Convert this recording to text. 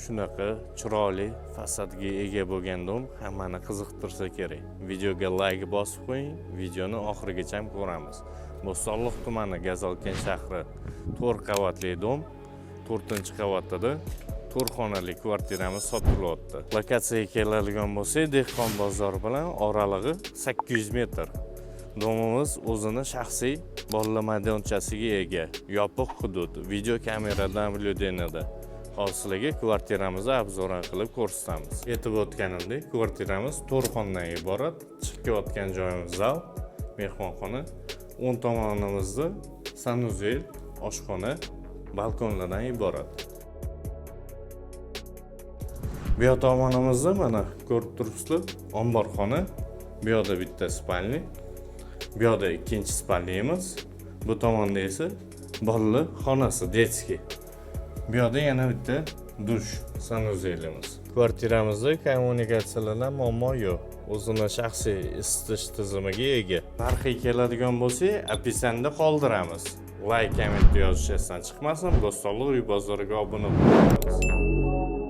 shunaqa chiroyli fasadga ega bo'lgan dom hammani qiziqtirsa kerak. Videoga like bosib qo'ying, videoni oxirigacha ko'ramiz. Bo'stonliq tumani Gazalken shahri 4 qavatli dom, 4-qavatida 4 xonali kvartiramiz sotilyapti. Lokatsiyaga keladigan bo'lsak, dehqon bozori bilan oralig'i 800 metr. Domimiz o'zini shaxsiy bolalar maydonchasiga ega, yopiq hudud, video kamera namozyonida. Hozir sizlarga kvartiramizni obzoran qilib ko'rsatamiz. Aytib o'tganimdek, kvartiramiz 4 xonadan iborat. Chiqayotgan joyimiz zal, mehmonxona, o'ng tomonimizda sanuzel, oshxona, balkonlardan iborat. Bu tomonimizda mana ko'rib turibsizlar, omborxona, bu yoqda bitta spalni, bu yoqda ikkinchi spalnimiz, bu tomonda esa bolalar xonasi, detskiy. Bu yoqda yana bitta dush, sanuzelimiz. Kvartiramizda kommunikatsiyalardan muammo yo'q. O'zini shaxsiy isitish tizimiga ega. Narxiga keladigan bo'lsak, opisanda qoldiramiz. Like, komment yozishdan chiqmasin, Bo'stonliq uy bozoriga obuna bo'lamiz.